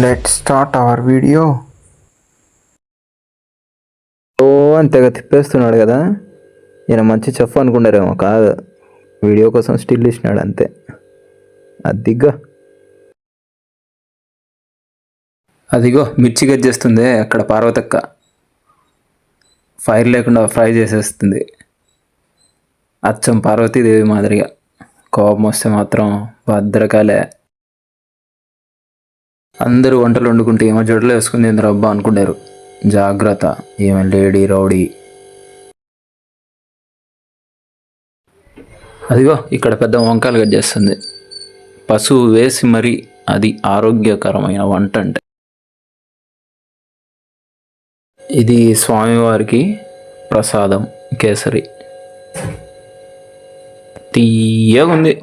Let's start our video. అంతగా తిప్పేస్తున్నాడు కదా, ఈయన మంచి చెఫ్ అనుకున్నారేమో. కాదు, వీడియో కోసం స్టిల్ ఇచ్చినాడు అంతే. అదిగో అదిగో మిర్చి కట్ చేస్తుంది అక్కడ పార్వతక్క. ఫైర్ లేకుండా ఫ్రై చేసేస్తుంది, అచ్చం పార్వతీదేవి మాదిరిగా. కోపం వస్తే మాత్రం భద్రకాలే. అందరూ వంటలు వండుకుంటే ఏమో జడలు వేసుకుని రబ్బా అనుకుంటారు. జాగ్రత్త, ఏమో లేడీ రౌడీ. అదిగో ఇక్కడ పెద్ద వంకాయలు కట్ చేస్తుంది. పసుపు వేసి మరి అది ఆరోగ్యకరమైన వంట అంటే. ఇది స్వామివారికి ప్రసాదం కేసరి, తీయగా ఉంది.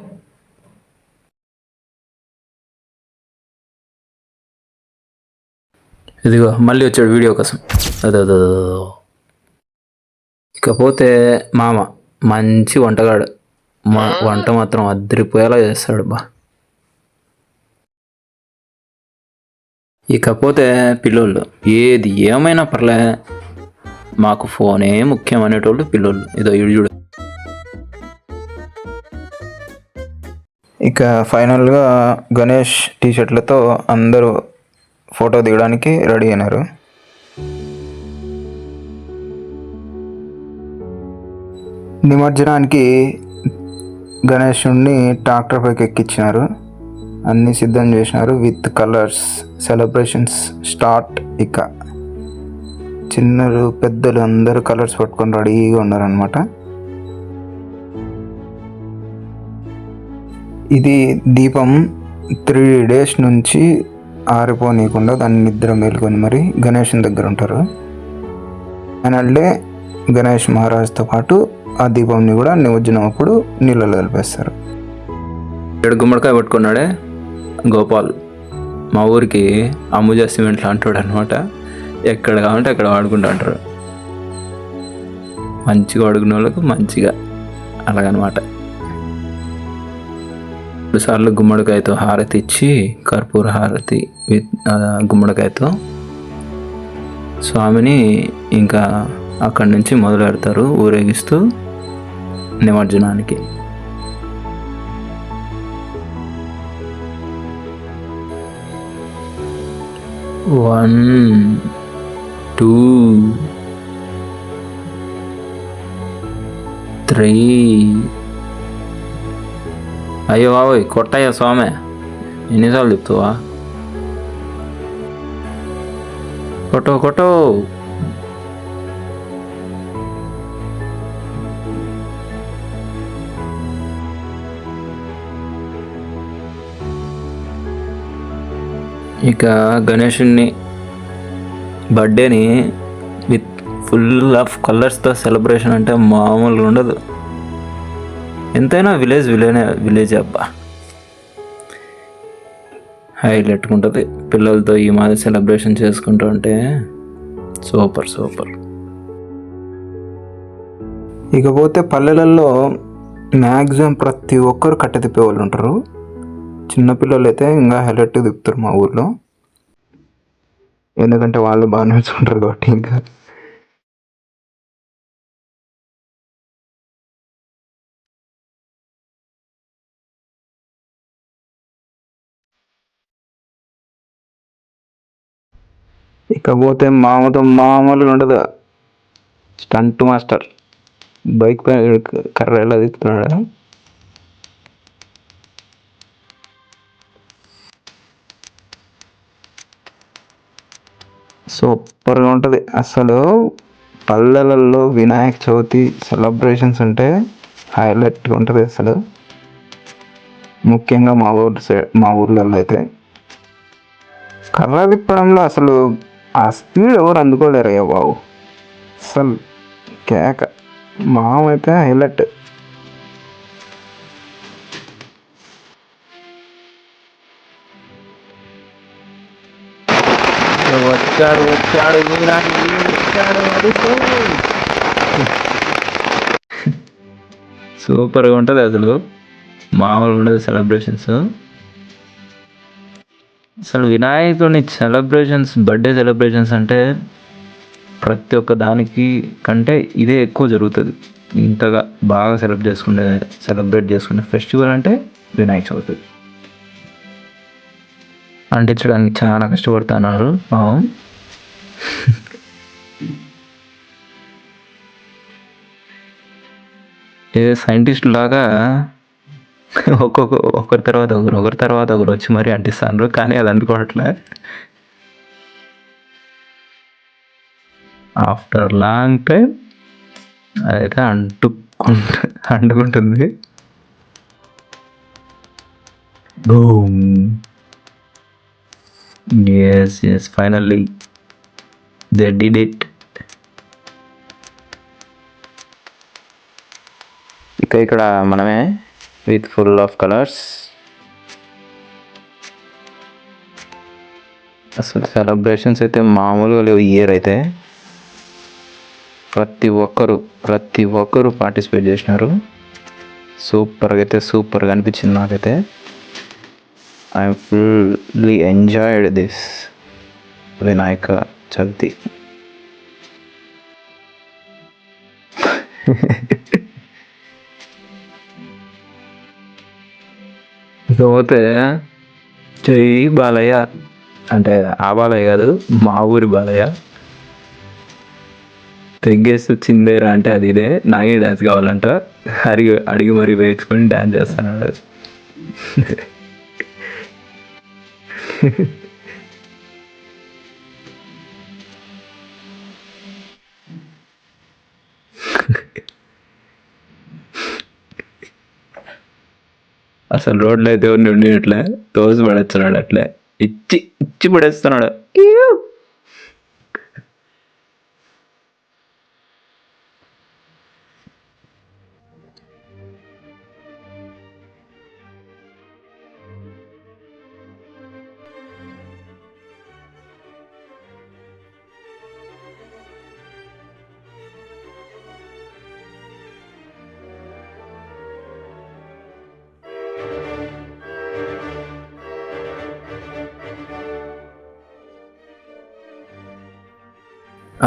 ఇదిగో మళ్ళీ వచ్చాడు వీడియో కోసం. అదో ఇకపోతే మామ మంచి వంటగాడు. వంట మాత్రం అద్దరిపోయేలా చేస్తాడు బా. ఇకపోతే పిల్లోళ్ళు ఏది ఏమైనా పర్లే, మాకు ఫోనే ముఖ్యం అనేటోళ్ళు పిల్లోళ్ళు. ఇదో చూడు. ఇక ఫైనల్గా గణేష్ టీషర్ట్లతో అందరూ ఫోటో దిగడానికి రెడీ అయినారు. నిమజ్జనానికి గణేశుడిని ట్రాక్టర్ పైకి ఎక్కించినారు, అన్నీ సిద్ధం చేసినారు విత్ కలర్స్. Celebrations start. ఇక చిన్నలు పెద్దలు అందరూ కలర్స్ పట్టుకొని రెడీగా ఉన్నారనమాట. ఇది దీపం 3 days నుంచి ఆరిపోనీయకుండా దాన్ని నిద్ర మేలుకొని మరి గణేషుని దగ్గర ఉంటారు. ఫైనల్ డే గణేష్ మహారాజ్తో పాటు ఆ దీపంని కూడా నిమజ్జనం అప్పుడు నీళ్ళలో కలిపేస్తారు. ఇక్కడ గుమ్మడికాయ పట్టుకున్నాడే గోపాల్, మా ఊరికి అంబుజా సిమెంట్లు అంటాడు అనమాట. ఎక్కడ కావాలంటే అక్కడ వాడుకుంటూ ఉంటారు. మంచిగా వాడుకునే వాళ్ళకు మంచిగా అలాగనమాట. 2 సార్లు గుమ్మడికాయతో హారతి ఇచ్చి, కర్పూర హారతి విత్ గుమ్మడికాయతో స్వామిని ఇంకా అక్కడి నుంచి మొదలు పెడతారు ఊరేగిస్తూ నిమజ్జనానికి. One, 2, 3. అయ్యో బాబోయ్, కొట్టయ్యా స్వామి, ఎన్నిసార్లు చెప్తావా? కొట్టో. ఇక గణేషుని బర్త్డేని విత్ ఫుల్ ఆఫ్ కలర్స్తో సెలబ్రేషన్ అంటే మామూలుగా ఉండదు. ఎంతైనా విలేజ్ అబ్బా, హైలైట్ ఉంటుంది. పిల్లలతో ఈ మాదిరి సెలబ్రేషన్ చేసుకుంటూ ఉంటే సూపర్. ఇకపోతే పల్లెలలో మ్యాక్సిమం ప్రతి ఒక్కరు కట్టె తిప్పే వాళ్ళు ఉంటారు. చిన్నపిల్లలు అయితే ఇంకా హైలైట్ తిప్పుతారు మా ఊర్లో, ఎందుకంటే వాళ్ళు బాగా నేర్చుకుంటారు కాబట్టి. ఇంకా ఇకపోతే మామూలుగా ఉండదు. స్టంట్ మాస్టర్ బైక్ పైన కర్ర ఎలా తిప్పుతున్నాడు. సూపర్గా ఉంటుంది అసలు. పల్లెలలో వినాయక చవితి సెలబ్రేషన్స్ అంటే హైలైట్గా ఉంటుంది అసలు. ముఖ్యంగా మా ఊర్లలో అయితే కర్ర తిప్పడంలో అసలు ఆ స్పీడ్ ఎవరు అందుకోలేరు అయ్యా బాబు. అసలు కేక మామైతే హైలైట్. వచ్చాడు సూపర్గా ఉంటుంది అసలు, మామూలుగా ఉండదు సెలబ్రేషన్స్. అసలు వినాయకుడిని సెలబ్రేషన్స్, బర్త్డే సెలబ్రేషన్స్ అంటే ప్రతి ఒక్క దానికి కంటే ఇదే ఎక్కువ జరుగుతుంది. ఇంతగా బాగా సెలబ్రేట్ చేసుకునే ఫెస్టివల్ అంటే వినాయక చవితి. అంటించడానికి చాలా కష్టపడుతున్నారు. ఏ సైంటిస్ట్ లాగా ఒకరి తర్వాత ఒకరు వచ్చి మరీ అంటిస్తారు, కానీ అది అందుకోవట్లే. ఆఫ్టర్ లాంగ్ టైం అదైతే అంటుకుంటుంది. Boom. Yes finally they did it. ఇక్కడ మనమే విత్ ఫుల్ ఆఫ్ కలర్స్. అసలు సెలబ్రేషన్స్ అయితే మామూలుగా లేవు. ఇయర్ అయితే ప్రతి ఒక్కరు పార్టిసిపేట్ చేసినారు. సూపర్గా అనిపించింది నాకైతే. I'm fully enjoyed this Vinayaka Chavithi. ఇకపోతే జై బాలయ్య అంటే ఆ బాలయ్య కాదు, మా ఊరి బాలయ్య. తెగ్గేసి వచ్చిందేరా అంటే అది ఇదే. నాకే డ్యాన్స్ కావాలంట. అడిగి మరీ వేయించుకొని డ్యాన్స్ చేస్తున్నాడు. అసలు రోడ్లో అయితే ఎవరిని ఉండేట్లే, తోసి పడేస్తున్నాడు. అట్లే ఇచ్చి పడేస్తున్నాడు.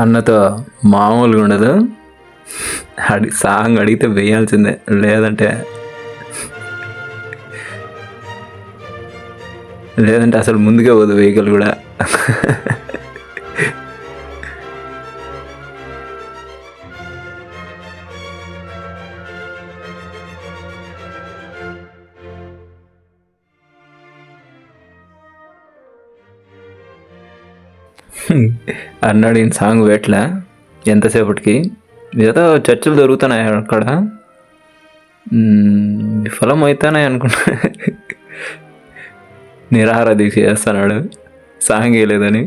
అన్నతో మామూలుగా ఉండదు. సాంగ్ అడిగితే వేయాల్సిందే, లేదంటే అసలు ముందుకే పోదు వెహికల్ కూడా. అన్నాడు ఈయన సాంగ్ వేట్లా ఎంతసేపటికి. ఏదో చర్చలు జరుగుతున్నాయి అక్కడ, విఫలం అవుతానే అనుకుంటా. నిరాహార దీక్ష చేస్తున్నాడు సాంగ్ వేయలేదని.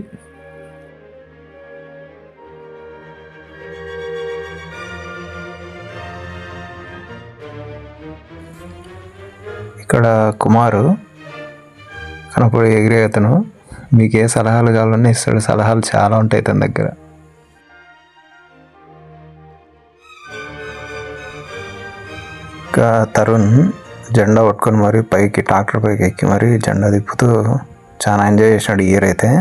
ఇక్కడ కుమారు కనపడి ఎగిరే అతను మీకు ఏ సలహాలు కావాలన్నా ఇస్తాడు. సలహాలు చాలా ఉంటాయి తన దగ్గర. ఇంకా తరుణ్ జెండా పట్టుకొని మరి ట్రాక్టర్ పైకి ఎక్కి మరి జెండా తిప్పుతూ చాలా ఎంజాయ్ చేసినాడు ఇయర్ అయితే.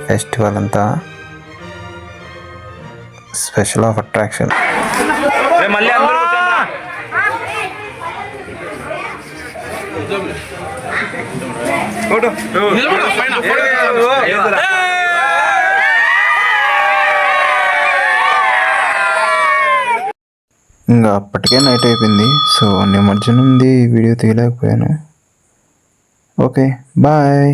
ఫెస్టివల్ అంతా స్పెషల్ ఆఫ్ అట్రాక్షన్. ఇంకా అప్పటికే నైట్ అయిపోయింది. సో నిమజ్జనంది వీడియో తీయలేకపోయాను. Okay bye.